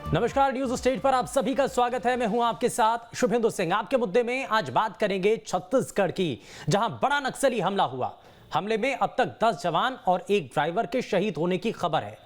नमस्कार, news state पर आप सभी का स्वागत है। मैं हूं आपके साथ शुभेंदु सिंह। आपके मुद्दे में आज बात करेंगे छत्तीसगढ़ की, जहां बड़ा नक्सली हमला हुआ। हमले में अब तक 10 जवान और एक ड्राइवर के शहीद होने की खबर है।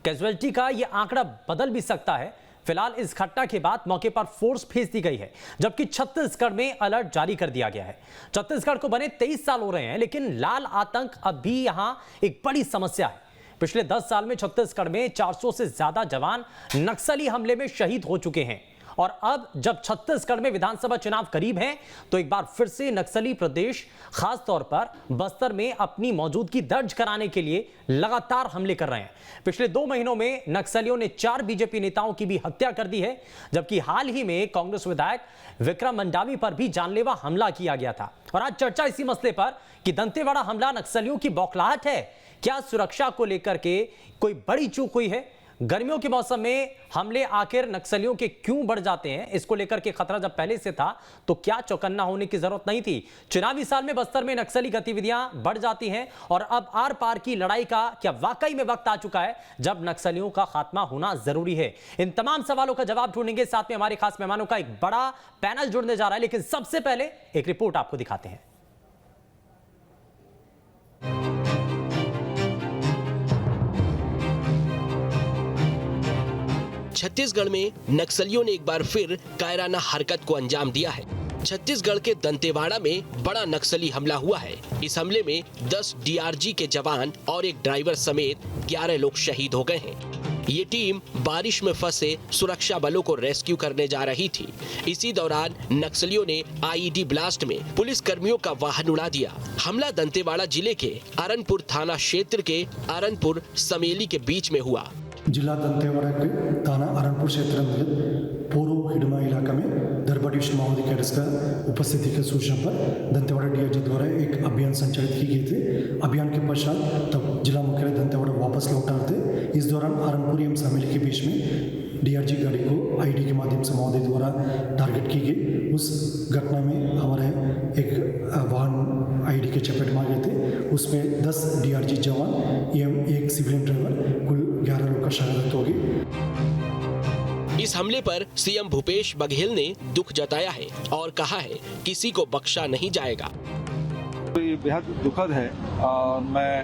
कैजुअलिटी का यह आंकड़ा बदल भी सकता है। फिलहाल इस घटना के बाद मौके पर फोर्स भेज दी गई है, जबकि छत्तीसगढ़ में अलर्ट जारी कर दिया गया है। छत्तीसगढ़ को बने 23 साल हो रहे हैं, लेकिन लाल आतंक अब भी यहां एक बड़ी समस्या है। पिछले 10 साल में छत्तीसगढ़ में 400 से ज्यादा जवान नक्सली हमले में शहीद हो चुके हैं। और अब जब छत्तीसगढ़ में विधानसभा चुनाव करीब हैं, तो एक बार फिर से नक्सली प्रदेश, खास तौर पर बस्तर में अपनी मौजूदगी दर्ज कराने के लिए लगातार हमले कर रहे हैं। पिछले 2 महीनों में नक्सलियों ने 4 बीजेपी नेताओं की भी हत्या कर दी है, जबकि हाल ही में कांग्रेस विधायक विक्रम मंडावी पर भी जानलेवा हमला किया गया था। और आज चर्चा इसी मसले पर कि दंतेवाड़ा हमला नक्सलियों की बौखलाहट है, क्या सुरक्षा को लेकर के कोई बड़ी चूक हुई है? गर्मियों के मौसम में हमले आखिर नक्सलियों के क्यों बढ़ जाते हैं? इसको लेकर के खतरा जब पहले से था तो क्या चौकन्ना होने की जरूरत नहीं थी? चुनावी साल में बस्तर में नक्सली गतिविधियां बढ़ जाती हैं और अब आर पार की लड़ाई का क्या वाकई में वक्त आ चुका है जब नक्सलियों का खात्मा होना जरूरी है? इन तमाम सवालों का जवाब ढूंढेंगे। साथ में हमारे खास मेहमानों का एक बड़ा पैनल जुड़ने जा रहा है, लेकिन सबसे पहले एक रिपोर्ट आपको दिखाते हैं। छत्तीसगढ़ में नक्सलियों ने एक बार फिर कायराना हरकत को अंजाम दिया है। छत्तीसगढ़ के दंतेवाड़ा में बड़ा नक्सली हमला हुआ है। इस हमले में 10 डीआरजी के जवान और एक ड्राइवर समेत 11 लोग शहीद हो गए हैं। ये टीम बारिश में फंसे सुरक्षा बलों को रेस्क्यू करने जा रही थी। इसी दौरान नक्सलियों ने आईईडी ब्लास्ट में पुलिस कर्मियों का वाहन उड़ा दिया। हमला दंतेवाड़ा जिले के अरनपुर थाना क्षेत्र के अरनपुर समेली के बीच में हुआ। जिला दंतेवाड़ा के थाना अरनपुर क्षेत्र में पूर्व हिडमा इलाका में दरबा डिविजन माओवादी कैडर्स का उपस्थिति की सूचना पर दंतेवाड़ा डीआरजी द्वारा एक अभियान संचालित की गई थी। अभियान के पश्चात तब जिला मुख्यालय दंतेवाड़ा वापस लौटा थे। इस दौरान अरनपुर एवं समेली के बीच में डीआरजी गाड़ी को आईडी के माध्यम से माओवादी द्वारा टारगेट की गई। उस घटना में हमारे एक वाहन आईडी के चपेट में गए थे। उसमें 10 डीआरजी जवान एवं एक सिविलियन ड्राइवर, कुल 11 लोग का शहादत हो गई। इस हमले पर सीएम भूपेश बघेल ने दुख जताया है और कहा है किसी को बख्शा नहीं जाएगा। तो ये बेहद दुखद है और मैं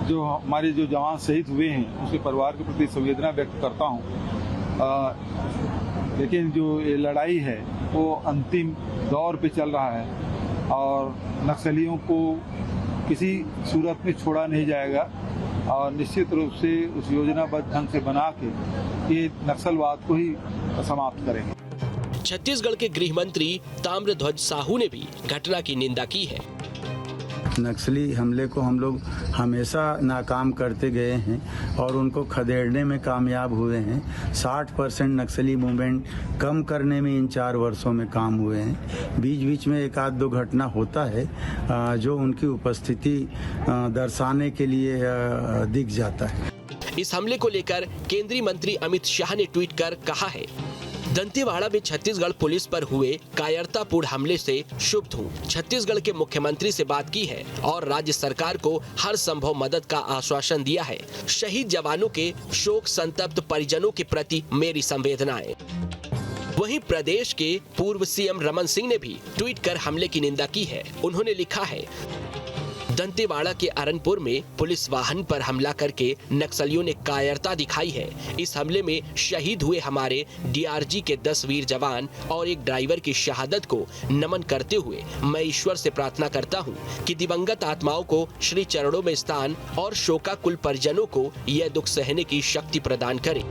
जो हमारे जो जवान शहीद हुए हैं उसके परिवार के प्रति संवेदना व्यक्त करता हूँ। लेकिन जो ये लड़ाई है वो अंतिम दौर पे चल रहा है और नक्सलियों को किसी सूरत में छोड़ा नहीं जाएगा और निश्चित रूप से उस योजनाबद्ध ढंग से बना के ये नक्सलवाद को ही समाप्त करेंगे। छत्तीसगढ़ के गृह मंत्री ताम्रध्वज साहू ने भी घटना की निंदा की है। नक्सली हमले को हम लोग हमेशा नाकाम करते गए हैं और उनको खदेड़ने में कामयाब हुए हैं। 60% नक्सली मूवमेंट कम करने में इन 4 वर्षों में काम हुए हैं। बीच बीच में एक आध दो घटना होता है जो उनकी उपस्थिति दर्शाने के लिए दिख जाता है। इस हमले को लेकर केंद्रीय मंत्री अमित शाह ने ट्वीट कर कहा है, दंतेवाड़ा में छत्तीसगढ़ पुलिस पर हुए कायरतापूर्ण हमले से क्षुब्ध हूँ। छत्तीसगढ़ के मुख्यमंत्री से बात की है और राज्य सरकार को हर संभव मदद का आश्वासन दिया है। शहीद जवानों के शोक संतप्त परिजनों के प्रति मेरी संवेदनाएं। वहीं प्रदेश के पूर्व सीएम रमन सिंह ने भी ट्वीट कर हमले की निंदा की है। उन्होंने लिखा है, दंतेवाड़ा के अरनपुर में पुलिस वाहन पर हमला करके नक्सलियों ने कायरता दिखाई है। इस हमले में शहीद हुए हमारे डीआरजी के 10 वीर जवान और एक ड्राइवर की शहादत को नमन करते हुए मैं ईश्वर से प्रार्थना करता हूं कि दिवंगत आत्माओं को श्री चरणों में स्थान और शोकाकुल परिजनों को यह दुख सहने की शक्ति प्रदान करे।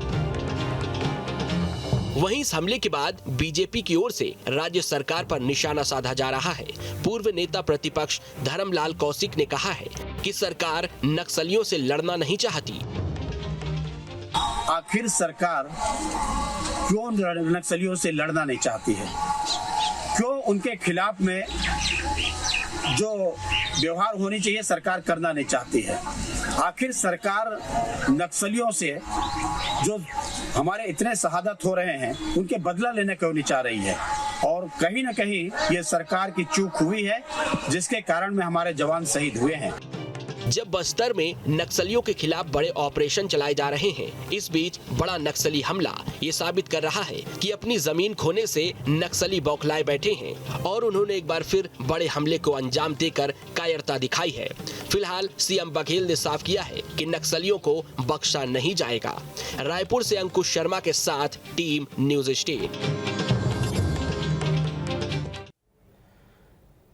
वहीं इस हमले के बाद बीजेपी की ओर से राज्य सरकार पर निशाना साधा जा रहा है। पूर्व नेता प्रतिपक्ष धर्मलाल कौशिक ने कहा है कि सरकार नक्सलियों से लड़ना नहीं चाहती। आखिर सरकार क्यों नक्सलियों से लड़ना नहीं चाहती है? क्यों उनके खिलाफ में जो व्यवहार होनी चाहिए सरकार करना नहीं चाहती है? आखिर सरकार नक्सलियों से जो हमारे इतने शहादत हो रहे हैं उनके बदला लेने क्यों नहीं चाह रही है? और कहीं न कहीं ये सरकार की चूक हुई है जिसके कारण में हमारे जवान शहीद हुए हैं। जब बस्तर में नक्सलियों के खिलाफ बड़े ऑपरेशन चलाए जा रहे हैं, इस बीच बड़ा नक्सली हमला ये साबित कर रहा है कि अपनी जमीन खोने से नक्सली बौखलाए बैठे हैं और उन्होंने एक बार फिर बड़े हमले को अंजाम देकर कायरता दिखाई है। फिलहाल सीएम बघेल ने साफ किया है कि नक्सलियों को बख्शा नहीं जाएगा। रायपुर से अंकुश शर्मा के साथ टीम न्यूज स्टेट।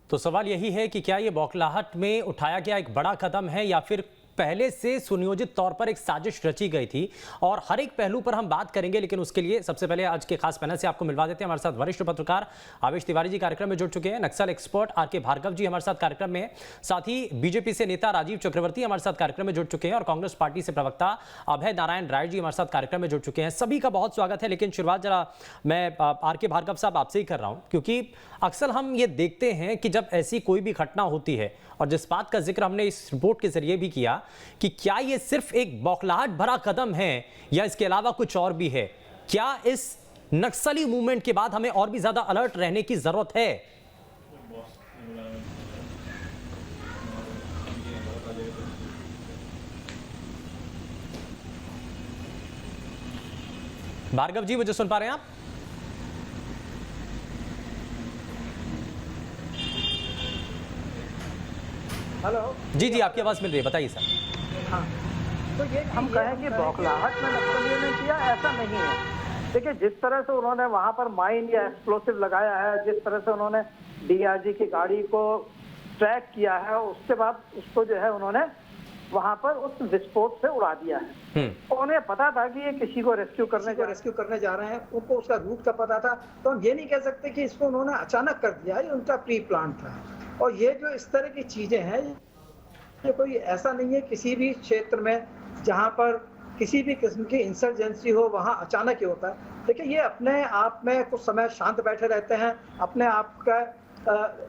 तो सवाल यही है कि क्या ये बौखलाहट में उठाया गया एक बड़ा कदम है या फिर पहले से सुनियोजित तौर पर एक साजिश रची गई थी, और हर एक पहलू पर हम बात करेंगे। लेकिन उसके लिए सबसे पहले आज के खास पैनल से आपको मिलवा देते हैं। हमारे साथ वरिष्ठ पत्रकार आवेश तिवारी जी कार्यक्रम में जुड़ चुके हैं, नक्सल एक्सपर्ट आर.के. भार्गव जी हमारे साथ कार्यक्रम में, साथ ही बीजेपी से नेता राजीव चक्रवर्ती हमारे साथ कार्यक्रम में जुड़ चुके हैं और कांग्रेस पार्टी से प्रवक्ता अभय नारायण राय जी हमारे साथ कार्यक्रम में जुड़ चुके हैं। सभी का बहुत स्वागत है। लेकिन शुरुआत जरा मैं आर.के. भार्गव साहब आपसे ही कर रहा हूं, क्योंकि अक्सर हम ये देखते हैं कि जब ऐसी कोई भी घटना होती है, और जिस बात का जिक्र हमने इस रिपोर्ट के जरिए भी किया कि क्या ये सिर्फ एक बौखलाहट भरा कदम है या इसके अलावा कुछ और भी है, क्या इस नक्सली मूवमेंट के बाद हमें और भी ज्यादा अलर्ट रहने की जरूरत है? भार्गव जी मुझे सुन पा रहे हैं आप? हेलो जी जी आपकी आवाज मिल रही है, बताइए सर। हाँ, तो ये हम कहें कि बौखलाहट में नक्सलियों ने किया, ऐसा नहीं है। देखिए, जिस तरह से उन्होंने वहां पर माइन या एक्सप्लोसिव लगाया है, जिस तरह से उन्होंने डीआरजी की गाड़ी को ट्रैक किया है, उसके बाद उसको जो है उन्होंने वहां पर उस विस्फोट से उड़ा दिया है। उन्हें पता था कि ये किसी को रेस्क्यू करने जा रहे हैं, उनको उसका रूट का पता था। तो हम ये नहीं कह सकते कि इसको उन्होंने अचानक कर दिया, ये उनका प्री प्लान था। और ये जो इस तरह की चीजें हैं, ये कोई ऐसा नहीं है किसी भी क्षेत्र में जहां पर किसी भी किस्म की इंसर्जेंसी हो वहां अचानक ही होता है। देखिए, ये अपने आप में कुछ समय शांत बैठे रहते हैं, अपने आप का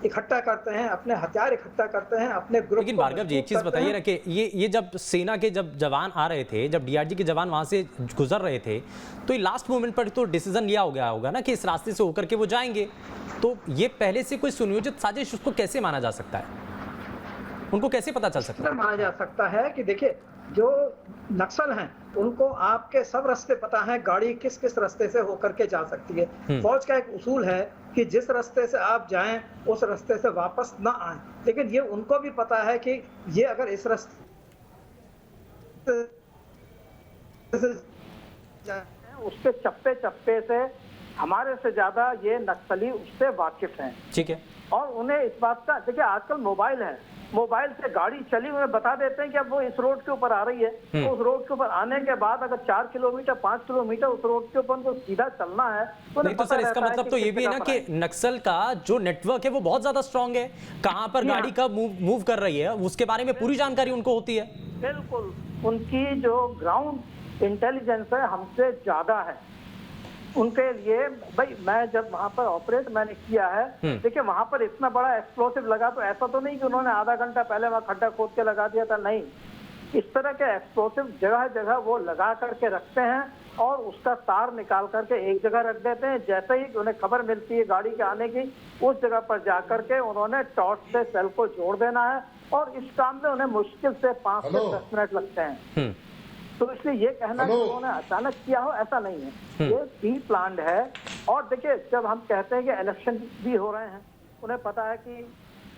इकट्ठा करते हैं, अपने हथियार इकट्ठा करते हैं, अपने ग्रुप। लेकिन भार्गव जी एक चीज बताइए ना कि ये जब सेना के जब जवान आ रहे थे, जब डीआरजी के जवान वहां से गुजर रहे थे, तो ये लास्ट मोमेंट पर तो डिसीजन लिया हो गया होगा ना कि इस रास्ते से होकर के वो जाएंगे। तो ये पहले से कोई सुनियोजित साजिश, उसको कैसे माना जा सकता है? उनको कैसे पता चल सकता है? माना जा सकता है कि देखिए, जो नक्सल हैं उनको आपके सब रास्ते पता है, गाड़ी किस किस रास्ते से होकर के जा सकती है। फौज का एक उसूल है कि जिस रास्ते से आप जाएं उस रास्ते से वापस ना आएं। लेकिन ये उनको भी पता है कि ये अगर इस रास्ते उसके चप्पे चप्पे से हमारे से ज्यादा ये नक्सली उससे वाकिफ हैं। ठीक है। और उन्हें इस बात का, देखिए आजकल मोबाइल है, मोबाइल से गाड़ी चली उन्हें बता देते हैं कि अब वो इस रोड के ऊपर आ रही है। तो उस रोड के ऊपर आने के बाद अगर 4 किलोमीटर 5 किलोमीटर उस रोड के ऊपर उनको सीधा चलना है तो नहीं, तो सर इसका मतलब तो ये भी है ना कि नक्सल का जो नेटवर्क है वो बहुत ज्यादा स्ट्रांग है, कहां पर गाड़ी कब मूव कर रही है उसके बारे में पूरी जानकारी उनको होती है। बिल्कुल, उनकी जो ग्राउंड इंटेलिजेंस है हमसे ज्यादा है। उनके लिए भाई, मैं जब वहां पर ऑपरेट मैंने किया है, देखिए वहां पर इतना बड़ा एक्सप्लोसिव लगा तो ऐसा तो नहीं कि उन्होंने आधा घंटा पहले वहां खड्डा खोद के लगा दिया था, नहीं। इस तरह के एक्सप्लोसिव जगह जगह वो लगा करके रखते हैं और उसका तार निकाल करके एक जगह रख देते हैं। जैसे ही उन्हें खबर मिलती है गाड़ी के आने की, उस जगह पर जाकर के उन्होंने टॉर्च से सेल को जोड़ देना है और इस काम में उन्हें मुश्किल से 5 से 10 मिनट लगते हैं। तो इसलिए ये कहना कि उन्होंने अचानक किया हो, ऐसा नहीं है, ये प्री प्लान्ड है। और देखिए, जब हम कहते हैं कि इलेक्शन भी हो रहे हैं, उन्हें पता है कि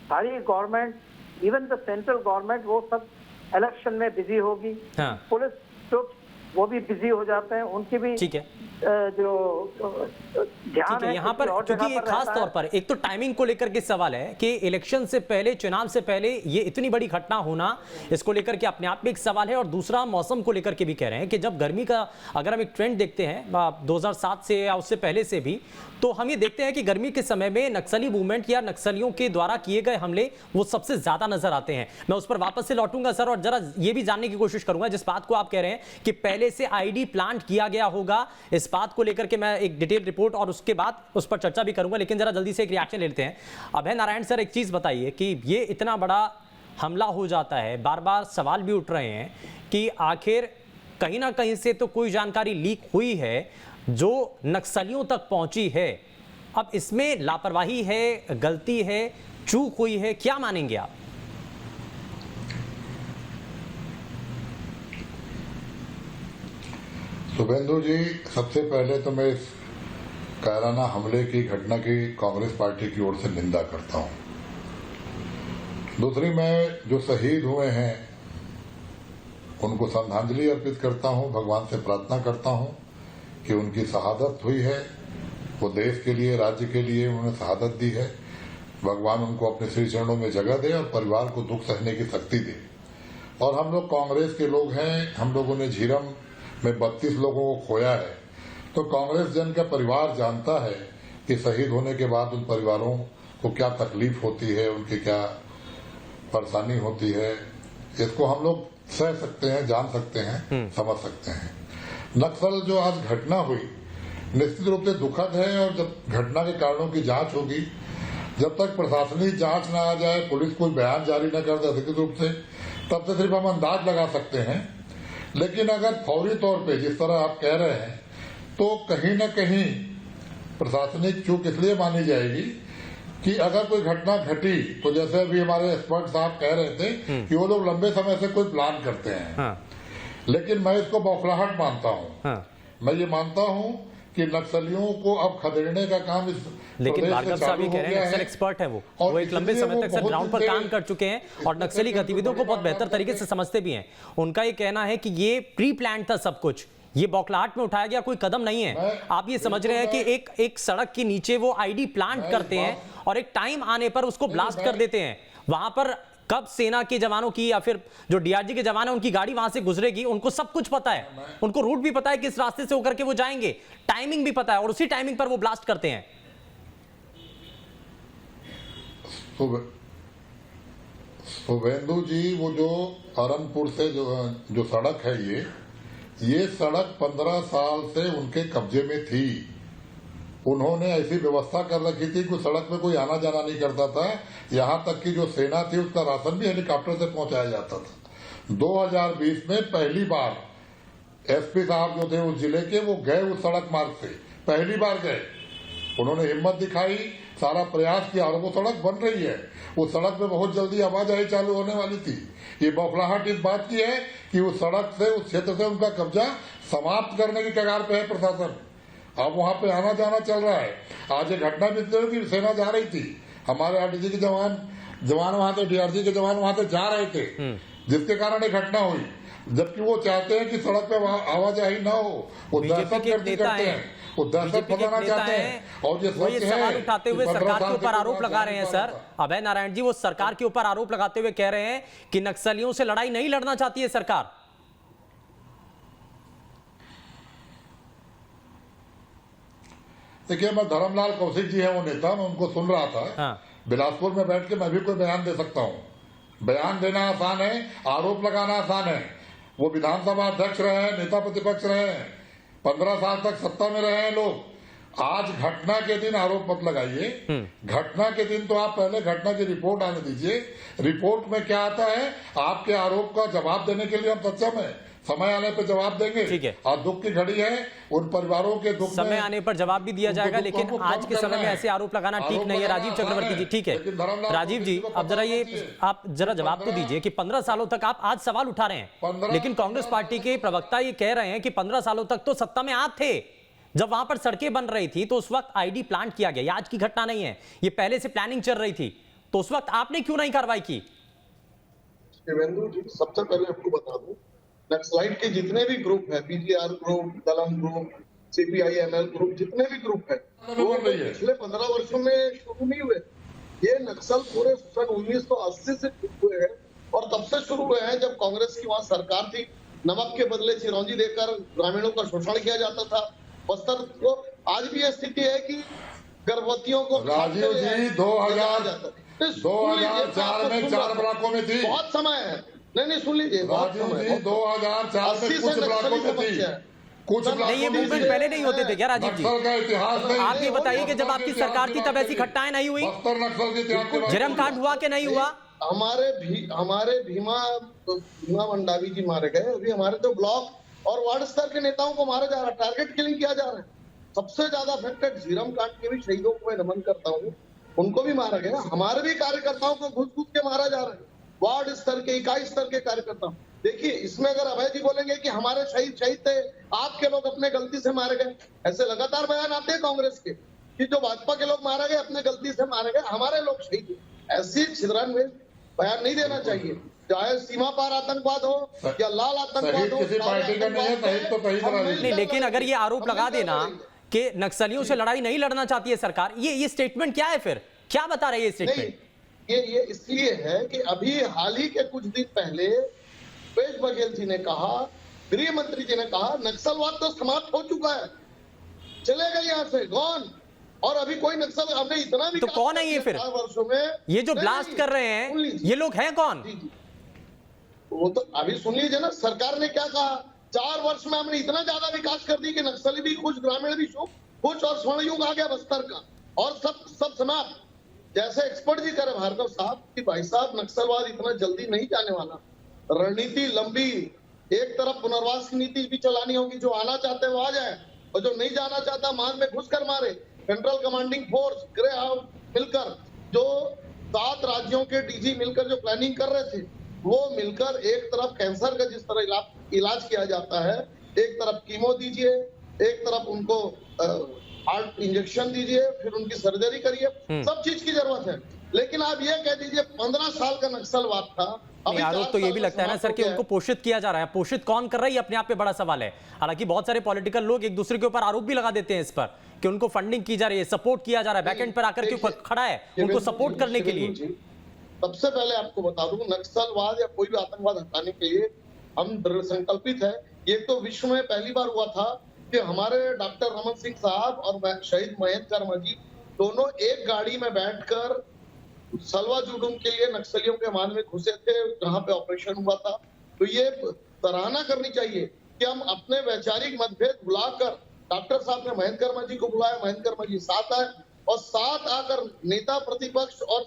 सारी government, even the central government, वो सब इलेक्शन में बिजी होगी। पुलिस तो वो भी बिजी हो जाते हैं, उनकी भी ठीक है जो ध्यान है यहाँ पर, क्योंकि खास तौर पर एक तो टाइमिंग को लेकर के सवाल है कि इलेक्शन से पहले, चुनाव से पहले ये इतनी बड़ी घटना होना, इसको लेकर के अपने आप में एक सवाल है। और दूसरा, मौसम को लेकर के भी कह रहे हैं कि जब गर्मी का अगर हम एक ट्रेंड देखते हैं 2007 से या उससे पहले से भी, तो हम ये देखते हैं कि गर्मी के समय में नक्सली मूवमेंट या नक्सलियों के द्वारा किए गए हमले वो सबसे ज्यादा नजर आते हैं। मैं उस पर वापस से लौटूंगा सर, और जरा ये भी जानने की कोशिश करूंगा जिस बात को आप कह रहे हैं कि पहले से आईडी प्लांट किया गया होगा, इस बात को लेकर के मैं एक डिटेल रिपोर्ट और उसके बाद उस पर चर्चा भी करूंगा। लेकिन जरा जल्दी से एक रिएक्शन ले लेते हैं। अभय नारायण सर, एक चीज बताइए कि ये इतना बड़ा हमला हो जाता है, बार बार सवाल भी उठ रहे हैं कि आखिर कहीं ना कहीं से तो कोई जानकारी लीक हुई है जो नक्सलियों तक पहुंची है। अब इसमें लापरवाही है, गलती है, चूक हुई है, क्या मानेंगे आप? शुभेंदु जी, सबसे पहले तो मैं इस कायराना हमले की घटना की कांग्रेस पार्टी की ओर से निंदा करता हूं। दूसरी, मैं जो शहीद हुए हैं उनको श्रद्धांजलि अर्पित करता हूं, भगवान से प्रार्थना करता हूं कि उनकी शहादत हुई है, वो देश के लिए, राज्य के लिए उन्होंने शहादत दी है। भगवान उनको अपने श्री चरणों में जगह दे और परिवार को दुख सहने की शक्ति दे। और हम लोग कांग्रेस के लोग हैं, हम लोगों ने झीरम में 32 लोगों को खोया है, तो कांग्रेस जन का परिवार जानता है कि शहीद होने के बाद उन परिवारों को क्या तकलीफ होती है, उनकी क्या परेशानी होती है। इसको हम लोग सह सकते हैं, जान सकते हैं, समझ सकते हैं। नक्सल जो आज घटना हुई निश्चित रूप से दुखद है, और जब घटना के कारणों की जांच होगी, जब तक प्रशासनिक जांच न आ जाए, पुलिस कोई बयान जारी न कर दे अधिकृत रूप से, तब तक सिर्फ हम अंदाज लगा सकते हैं। लेकिन अगर फौरी तौर पे जिस तरह आप कह रहे हैं, तो कहीं न कहीं प्रशासनिक चूक इसलिए मानी जाएगी कि अगर कोई घटना घटी तो जैसे अभी हमारे एक्सपर्ट साहब कह रहे थे कि वो लोग लंबे समय से कोई प्लान करते हैं। हाँ। लेकिन मैं इसको बौखलाहट मानता हूँ। हाँ। मैं ये मानता हूँ कि नक्सलियों को अब खदेड़ने का काम इस लेकिन भार्गव साहब ये कह रहे हैं, नक्सल एक्सपर्ट है वो एक लंबे समय तक सर ग्राउंड पर काम कर चुके हैं और नक्सली गतिविधियों को बहुत बेहतर तरीके से समझते भी हैं। उनका ये कहना है कि ये प्री प्लान था सब कुछ, ये बौखलाहट में उठाया गया कोई कदम नहीं है। आप ये समझ रहे हैं कि एक सड़क के नीचे वो आईडी प्लांट करते हैं और एक टाइम आने पर उसको ब्लास्ट कर देते हैं। वहां पर कब सेना के जवानों की या फिर जो डीआरजी के जवान है उनकी गाड़ी वहां से गुजरेगी, उनको सब कुछ पता है, उनको रूट भी पता है किस रास्ते से होकर के वो जाएंगे, टाइमिंग भी पता है, और उसी टाइमिंग पर वो ब्लास्ट करते हैं। शुभेंदु जी, वो जो अरनपुर से जो सड़क है, ये सड़क 15 साल से उनके कब्जे में थी। उन्होंने ऐसी व्यवस्था कर रखी थी कि सड़क में कोई आना जाना नहीं करता था। यहां तक कि जो सेना थी उसका राशन भी हेलीकॉप्टर से पहुंचाया जाता था। 2020 में पहली बार एसपी साहब जो थे उस जिले के, वो गए उस सड़क मार्ग से, पहली बार गए। उन्होंने हिम्मत दिखाई, सारा प्रयास किया और वो सड़क बन रही है। उस सड़क में बहुत जल्दी आवाजाही चालू होने वाली थी। ये बौखलाहट इस बात की है कि उस सड़क से, उस क्षेत्र से उनका कब्जा समाप्त करने की कगार पे है प्रशासन। अब वहां पे आना जाना चल रहा है। आज ये घटना भी की सेना जा रही थी, हमारे आरटीजी के जवान वहां थे, डीआरजी के जवान वहां से जा रहे थे, जिसके कारण ये घटना हुई। जबकि वो चाहते हैं कि सड़क पे आवाजाही न हो, वो दहशतगर्दी करते हैं, वो दहशत फैलाना चाहते हैं। और ये सवाल उठाते हुए सरकार के ऊपर आरोप लगा रहे हैं सर अभय नारायण जी, वो सरकार के ऊपर आरोप लगाते हुए कह रहे हैं कि नक्सलियों से लड़ाई नहीं लड़ना चाहती है सरकार। देखिए, मैं धर्मलाल कौशिक जी है वो नेता, मैं उनको सुन रहा था। हाँ। बिलासपुर में बैठ के मैं भी कोई बयान दे सकता हूँ। बयान देना आसान है, आरोप लगाना आसान है। वो विधानसभा अध्यक्ष रहे हैं, नेता प्रतिपक्ष रहे हैं, 15 साल तक सत्ता में रहे हैं लोग। आज घटना के दिन आरोप मत लगाइए। घटना के दिन तो आप पहले घटना की रिपोर्ट आने दीजिए। रिपोर्ट में क्या आता है, आपके आरोप का जवाब देने के लिए हम सक्षम है। समय आने पर जवाब देंगे। ठीक है। और दुख की घड़ी है, उन परिवारों के दुख समय आने पर जवाब भी दिया जाएगा, लेकिन आज के समय में ऐसे आरोप लगाना ठीक नहीं है। राजीव चक्रवर्ती जी, ठीक है राजीव जी, अब जरा ये आप जरा जवाब तो दीजिए कि 15 सालों तक आप आज सवाल उठा रहे हैं, लेकिन कांग्रेस पार्टी के प्रवक्ता ये कह रहे हैं कि 15 सालों तक तो सत्ता में आप थे, जब वहां पर सड़कें बन रही थी तो उस वक्त आईडी प्लांट किया गया। ये आज की घटना नहीं है, ये पहले से प्लानिंग चल रही थी, तो उस वक्त आपने क्यों नहीं कार्रवाई की? शिवेंदु जी, सबसे पहले आपको बता दूं, नक्सलाइट के जितने भी ग्रुप है, PGR group, Dalam group, CPI ML group, जितने भी ग्रुप है, वो पिछले 15 वर्षों में शुरू नहीं हुए। ये नक्सल पूरे सन 1980 से हुए हैं और तब से शुरू हुए हैं जब कांग्रेस की वहां सरकार थी। नमक के बदले चिरौंजी देकर ग्रामीणों का शोषण किया जाता था। बस्तर को आज भी यह स्थिति है कि गर्भवतियों को राजीव जी 2004 में 4 ब्लॉकों में थी। बहुत समय है, नहीं सुन लीजिए, राजीव जी 2004 में कुछ ब्लॉकों में थी, कुछ नहीं। ये मूवमेंट पहले नहीं होते थे क्या राजीव जी? का इतिहास नहीं। आप ये बताइए कि जब आपकी सरकार थी तब ऐसी घटनाएं नहीं हुई? नक्सल के इतिहास, झीरम कांड हुआ कि नहीं हुआ? हमारे भीमा मंडावी जी मारे गए। अभी हमारे तो ब्लॉक और वार्ड स्तर के नेताओं को मारा जा रहा है, टारगेट किलिंग किया जा रहा है। सबसे ज्यादा अफेक्टेड झीरम कांड के भी शहीदों को मैं नमन करता हूँ, उनको भी मारा गया। हमारे भी कार्यकर्ताओं को घुस के मारा जा रहा है। वार्ड स्तर के, इकाई स्तर के कार्यकर्ता हूं। देखिए, इसमें अगर अभय जी बोलेंगे कि हमारे शहीद थे, आपके लोग अपने गलती से मारे गए, ऐसे लगातार बयान आते हैं कांग्रेस के कि जो भाजपा के लोग मारे गए अपने गलती से मारे गए, हमारे लोग शहीद हुए। ऐसी छिद्रान्वेष बयान नहीं देना चाहिए, चाहे सीमा पार आतंकवाद हो या लाल आतंकवाद हो। किसी पार्टी का नहीं है, शहीद तो शहीद रहा है। नहीं, लेकिन अगर ये आरोप लगा देना कि नक्सलियों से लड़ाई नहीं लड़ना चाहती है सरकार, ये स्टेटमेंट क्या है? फिर क्या बता रही है ये स्टेटमेंट? ये इसलिए है कि अभी हाल ही के कुछ दिन पहले भूपेश बघेल जी ने कहा, गृह मंत्री जी ने कहा, नक्सलवाद तो समाप्त हो चुका है, चले गए यहाँ से, गॉन। और अभी कोई नक्सल, हमने इतना भी तो कौन है ये फिर? वर्षों में ये जो ब्लास्ट कर रहे हैं, ये लोग हैं कौन? वो तो अभी सुन लीजिए ना, सरकार ने क्या कहा, 4 वर्ष में हमने इतना ज्यादा विकास कर दी कि नक्सली भी खुश, ग्रामीण भी खुश, और स्वर्ण युग आ गया बस्तर का, और सब समाप्त। जैसे एक्सपर्ट जी कह रहे भार्गव साहब कि भाई साहब, नक्सलवाद इतना जल्दी नहीं जाने वाला, रणनीति लंबी, एक तरफ पुनर्वास की नीति भी चलानी होगी, जो आना चाहते हैं वो आ जाए, और जो नहीं जाना चाहता मान में घुसकर मारे। Central commanding force, grey house मिलकर, जो 7 राज्यों के डीजी मिलकर जो प्लानिंग कर रहे थे, वो मिलकर एक तरफ कैंसर का जिस तरह इलाज किया जाता है, एक तरफ कीमो दीजिए, एक तरफ उनको हार्ट इंजेक्शन दीजिए, फिर उनकी सर्जरी करिए, सब चीज की जरूरत है। लेकिन आप ये कह दीजिए 15 साल का नक्सलवाद था। आरोप तो ये भी लगता है ना सर कि उनको पोषित किया जा रहा है। पोषित कौन कर रहा है, ये अपने आप पे बड़ा सवाल है। हालांकि बहुत सारे पॉलिटिकल लोग एक दूसरे के ऊपर आरोप भी लगा देते हैं इस पर कि उनको फंडिंग की जा रही है, सपोर्ट किया जा रहा है, बैकएंड पर आकर के खड़ा है उनको सपोर्ट करने के लिए। सबसे पहले आपको बता दूं, नक्सलवाद या कोई भी आतंकवाद हटाने के लिए हम दृढ़ संकल्पित है। ये तो विश्व में पहली बार हुआ था कि हमारे डॉक्टर रमन सिंह साहब और शहीद महेंद्र कर्मा जी दोनों एक गाड़ी में बैठकर सलवा जुडूम के लिए नक्सलियों के मान में घुसे थे, जहां पे ऑपरेशन हुआ था। तो ये सराहना करनी चाहिए कि हम अपने वैचारिक मतभेद भुलाकर, डॉक्टर साहब ने महेंद्र कर्मा जी को बुलाया, महेंद्र कर्मा जी साथ आए, और साथ आकर नेता प्रतिपक्ष और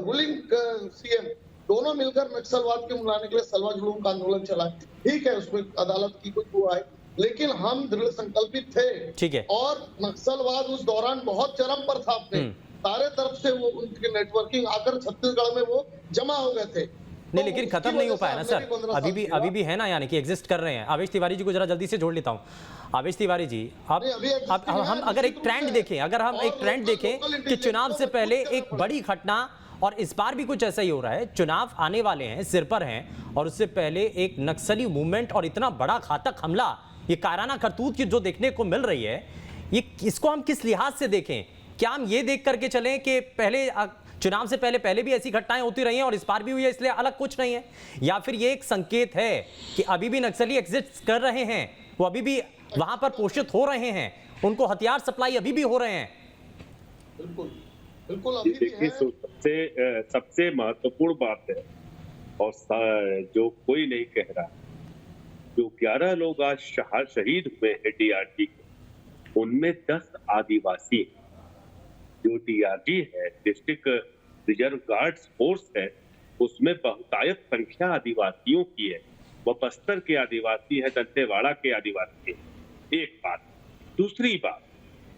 रूलिंग सीएम दोनों मिलकर नक्सलवाद के मिलाने के लिए सलवा जुलूम का आंदोलन चलाए। ठीक है, उसमें अदालत की कुछ हुआ है, लेकिन हम दृढ़ संकल्पित थे। ठीक है। और नक्सलवाद उस दौरान बहुत चरम पर था, अपने सारे तरफ से वो उनकी नेटवर्किंग आकर छत्तीसगढ़ में वो जमा हो गए थे। नहीं, लेकिन खत्म नहीं हो पाया ना सर, अभी भी है ना, यानी कि एग्जिस्ट कर रहे हैं। आवेश तिवारी जी को जरा जल्दी से जोड़ लेता हूं। आवेश तिवारी जी, अब हम अगर एक ट्रेंड देखें, कि चुनाव से पहले एक बड़ी घटना, और इस बार भी कुछ ऐसा ही हो रहा है, चुनाव आने वाले हैं, सिर पर हैं, और उससे पहले एक नक्सली मूवमेंट और इतना बड़ा घातक हमला, ये कायराना करतूत की जो देखने को मिल रही है, ये इसको हम किस लिहाज से देखें? क्या हम ये देख करके चलें कि पहले चुनाव से पहले भी ऐसी घटनाएं होती रही हैं और इस बार भी हुई है, इसलिए अलग कुछ नहीं है? या फिर ये एक संकेत है कि अभी भी नक्सली एग्जिस्ट कर रहे हैं, वो अभी भी वहां पर पोषित हो रहे हैं, उनको हथियार सप्लाई अभी भी हो रहे हैं? बिल्कुल अभी भी है। सबसे महत्वपूर्ण बात है, और जो कोई नहीं कह रहा, जो 11 लोग आज शहीद हुए हैं डीआरजी के, उनमें 10 आदिवासी हैं। जो डीआरजी है, डिस्ट्रिक्ट रिजर्व गार्ड्स फोर्स है, उसमें बहुतायत संख्या आदिवासियों की है। वो बस्तर के आदिवासी है, दंतेवाड़ा के आदिवासी है। एक बात। दूसरी बात,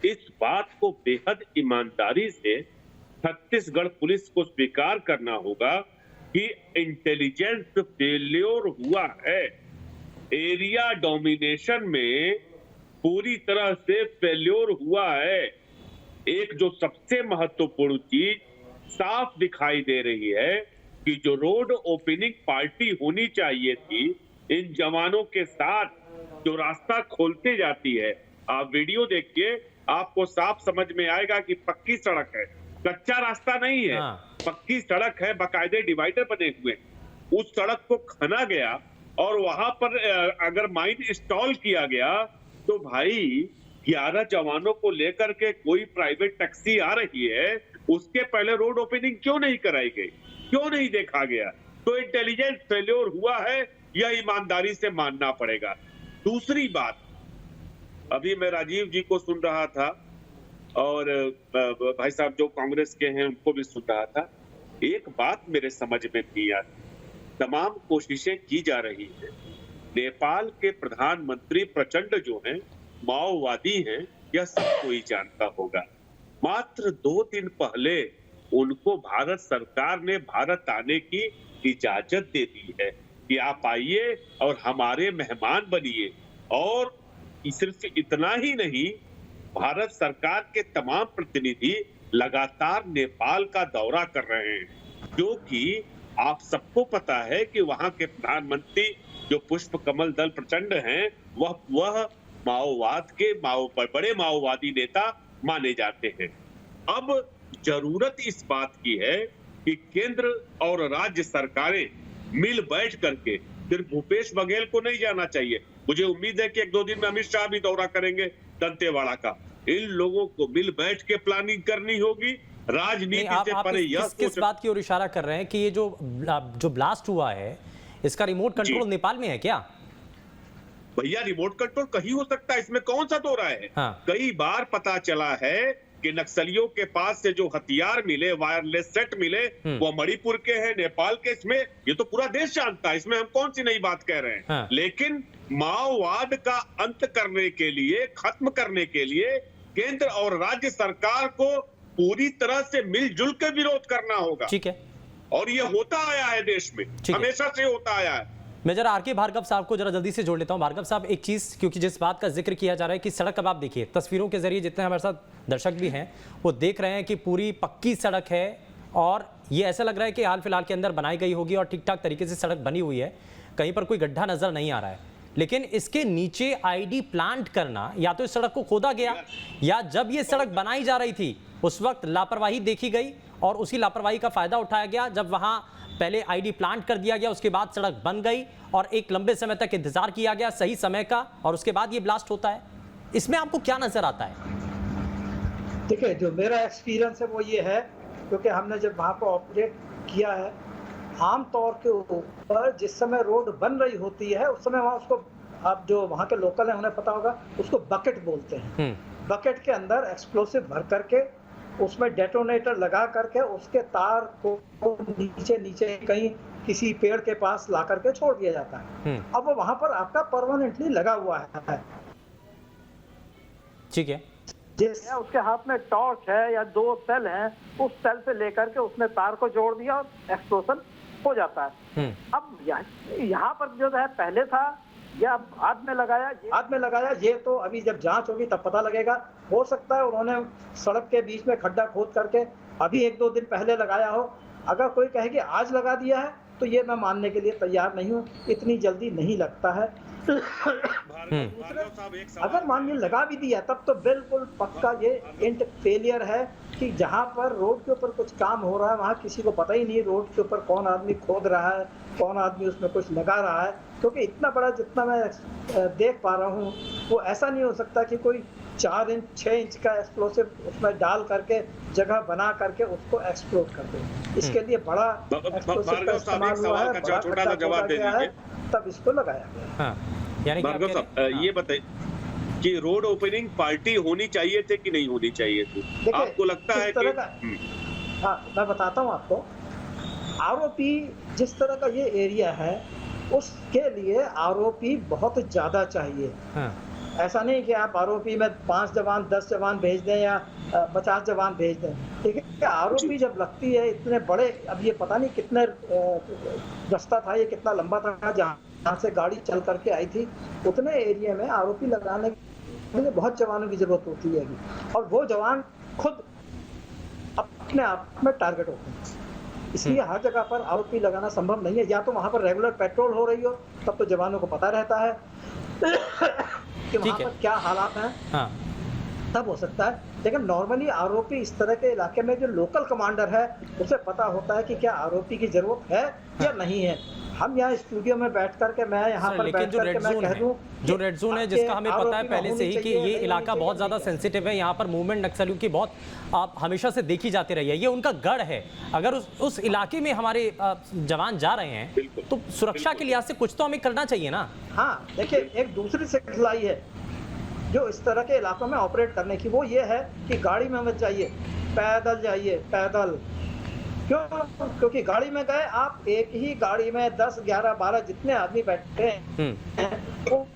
इस बात को बेहद ईमानदारी से छत्तीसगढ़ पुलिस को स्वीकार करना होगा कि इंटेलिजेंस फेल्योर हुआ है। एरिया डोमिनेशन में पूरी तरह से फेल्योर हुआ है। एक जो सबसे महत्वपूर्ण चीज साफ दिखाई दे रही है कि जो रोड ओपनिंग पार्टी होनी चाहिए थी, इन जवानों के साथ जो रास्ता खोलते जाती है, आप वीडियो देखिए, आपको साफ समझ में आएगा कि पक्की सड़क है, कच्चा रास्ता नहीं है। पक्की सड़क है, बाकायदे डिवाइडर बने हुए। उस सड़क को खना गया और वहां पर अगर माइन इंस्टॉल किया गया तो भाई 11 जवानों को लेकर के कोई प्राइवेट टैक्सी आ रही है, उसके पहले रोड ओपनिंग क्यों नहीं कराई गई, क्यों नहीं देखा गया? तो इंटेलिजेंस फेल्योर हुआ है, यह ईमानदारी से मानना पड़ेगा। दूसरी बात, अभी मैं राजीव जी को सुन रहा था और भाई साहब जो कांग्रेस के हैं उनको भी सुन रहा था। एक बात मेरे समझ में नहीं आती, तमाम कोशिशें की जा रही है। नेपाल के प्रधानमंत्री प्रचंड जो हैं माओवादी हैं, यह सब कोई जानता होगा। मात्र 2 दिन पहले उनको भारत सरकार ने भारत आने की इजाजत दे दी है कि आप आइए और हमारे मेहमान बनिए। और सिर्फ इतना ही नहीं, भारत सरकार के तमाम प्रतिनिधि लगातार नेपाल का दौरा कर रहे हैं, क्योंकि आप सबको पता है कि वहां के प्रधानमंत्री जो पुष्प कमल दल प्रचंड हैं, वह माओवाद के बड़े माओवादी नेता माने जाते हैं। अब जरूरत इस बात की है कि केंद्र और राज्य सरकारें मिल बैठ करके, सिर्फ भूपेश बघेल को नहीं जाना चाहिए, मुझे उम्मीद है कि 1-2 दिन में अमित शाह भी दौरा करेंगे दंतेवाड़ा का। इन लोगों को मिल बैठ के प्लानिंग करनी होगी, राजनीति से परे। यह किस बात की ओर इशारा कर रहे हैं कि ये जो ब्लास्ट हुआ है, इसका रिमोट कंट्रोल नेपाल में है क्या? भैया रिमोट कंट्रोल कहीं हो सकता है, इसमें कौन सा दो राय है। हाँ। कई बार पता चला है कि नक्सलियों के पास से जो हथियार मिले, वायरलेस सेट मिले, वो मणिपुर के हैं, नेपाल के। इसमें ये तो पूरा देश जानता है, इसमें हम कौन सी नई बात कह रहे हैं। हाँ। लेकिन माओवाद का अंत करने के लिए, खत्म करने के लिए केंद्र और राज्य सरकार को पूरी तरह से मिलजुल के विरोध करना होगा। ठीक है। और ये होता आया है देश में, हमेशा से होता आया है। मैं जरा आर के भार्गव साहब को जरा जल्दी से जोड़ लेता हूं। भार्गव साहब, एक चीज, क्योंकि जिस बात का जिक्र किया जा रहा है कि सड़क, अब आप देखिए तस्वीरों के जरिए, जितने हमारे साथ दर्शक भी हैं वो देख रहे हैं कि पूरी पक्की सड़क है और ये ऐसा लग रहा है कि हाल फिलहाल के अंदर बनाई गई होगी और ठीक ठाक तरीके से सड़क बनी हुई है, कहीं पर कोई गड्ढा नजर नहीं आ रहा है। लेकिन इसके नीचे आईडी प्लांट करना, या तो इस सड़क को खोदा गया या जब ये सड़क बनाई जा रही थी उस वक्त लापरवाही देखी गई और उसी लापरवाही का फायदा उठाया गया। जब वहां पहले आईडी प्लांट कर दिया गया, उसके बाद सड़क बन गई और एक लंबे समय तक इंतजार किया गया सही समय का, और उसके बाद ये ब्लास्ट होता है। इसमें आपको क्या नजर आता है? देखिए, जो मेरा एक्सपीरियंस है वो ये है, क्योंकि हमने जब वहां पर ऑपरेट किया है, आमतौर के ऊपर जिस समय रोड बन रही होती है उस समय वहाँ उसको, आप जो वहाँ के लोकल हैं उन्हें पता होगा, उसको बकेट बोलते हैं। बकेट के अंदर एक्सप्लोसिव भर करके उसमें डेटोनेटर लगा करके उसके तार को नीचे कहीं किसी पेड़ के पास ला करके छोड़ दिया जाता है। अब वो वहां पर आपका परमानेंटली लगा हुआ है। ठीक है। जिस उसके हाथ में टॉर्च है या 2 सेल हैं, उस सेल से लेकर के उसने तार को जोड़ दिया और एक्सप्लोजन हो जाता है। अब यहाँ पर जो है पहले था या हाथ में लगाया, ये तो अभी जब जांच होगी तब पता लगेगा। हो सकता है उन्होंने सड़क के बीच में खड्डा खोद करके अभी 1-2 दिन पहले लगाया हो। अगर कोई कहे कि आज लगा दिया है तो ये मैं मानने के लिए तैयार नहीं हूँ, इतनी जल्दी नहीं लगता है। अगर मान लीजिए लगा भी दिया तब तो बिल्कुल पक्का ये इंट फेलियर है कि जहाँ पर रोड के ऊपर कुछ काम हो रहा है वहाँ किसी को पता ही नहीं रोड के ऊपर कौन आदमी खोद रहा है, कौन आदमी उसमें कुछ लगा रहा है। क्योंकि इतना बड़ा जितना मैं देख पा रहा हूँ वो ऐसा नहीं हो सकता कि कोई 4 इंच 6 इंच का एक्सप्लोसिव उसमें डाल करके जगह बना करके उसको एक्सप्लोड कर दे। इसके लिए बड़ा एक्सप्लोसिव का इस्तेमाल हुआ है, बड़ा खड्डा खोदा गया है, तब इसको लगाया गया। यानी ये बताइए कि रोड ओपनिंग पार्टी होनी चाहिए थे कि नहीं होनी चाहिए थी? आपको लगता है कि हाँ, मैं बताता हूँ आपको। आरोपी जिस तरह का ये एरिया है उसके लिए आरोपी बहुत ज्यादा चाहिए। ऐसा नहीं कि आप आरोपी में 5 जवान 10 जवान भेज दें या 50 जवान भेज दें। ठीक है, आरोपी जब लगती है इतने बड़े, अब ये पता नहीं कितने रास्ता था, ये कितना लंबा था जहाँ से गाड़ी चल करके आई थी, उतने एरिया में आरोपी लगाने के लिए बहुत जवानों की जरूरत होती है और वो जवान खुद अपने आप में टारगेट होते हैं। इसलिए हर जगह पर आरोपी लगाना संभव नहीं है। या तो वहां पर रेगुलर पेट्रोल हो रही हो तब तो जवानों को पता रहता है कि वहां पर क्या हालात हैं, तब हो सकता है। लेकिन नॉर्मली आरोपी इस तरह के इलाके में जो लोकल कमांडर है उसे पता होता है कि क्या आरोपी की जरूरत है या नहीं है। हम यहाँ स्टूडियो में बैठ करके मैं यहाँ पर बैठ करके मैं कह दूं जो रेड जोन है जिसका हमें पता है पहले से ही कि ये इलाका बहुत ज्यादा सेंसिटिव है, यहाँ पर मूवमेंट नक्सलियों की बहुत हमेशा से देखी जाती रही है, ये उनका गढ़ है। अगर उस इलाके में हमारे जवान जा रहे हैं तो सुरक्षा के लिहाज से कुछ तो हमें करना चाहिए ना। हाँ, देखिए एक दूसरी सिखलाई है जो इस तरह के इलाकों में ऑपरेट करने की, वो ये है कि गाड़ी में मत जाइए, पैदल जाइए, पैदल। क्यों? क्योंकि गाड़ी में गए आप, एक ही गाड़ी में 10, 11, 12 जितने आदमी बैठे हैं वो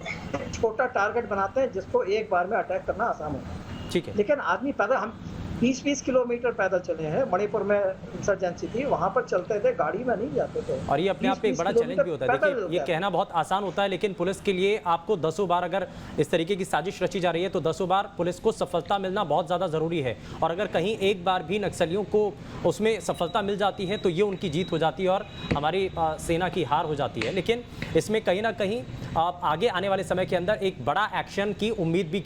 छोटा टारगेट बनाते हैं जिसको एक बार में अटैक करना आसान होता है। ठीक है। लेकिन आदमी पैदल, हम 20-20 किलोमीटर पैदल चले हैं। मणिपुर में इंसर्जेंसी थी, वहां पर चलते थे, गाड़ी में नहीं जाते थे। और ये अपने आप में एक बड़ा चैलेंज भी होता है। देखिए, ये कहना बहुत आसान होता है, लेकिन पुलिस के लिए आपको 10 बार अगर इस तरीके की साजिश रची जा रही है तो 10 बार पुलिस को सफलता मिलना बहुत ज़्यादा ज़रूरी है। और अगर कहीं एक बार भी नक्सलियों को उसमें सफलता मिल जाती है तो ये उनकी जीत हो जाती है और हमारी सेना की हार हो जाती है। लेकिन इसमें कहीं ना कहीं आगे आने वाले समय के अंदर एक बड़ा एक्शन की उम्मीद भी की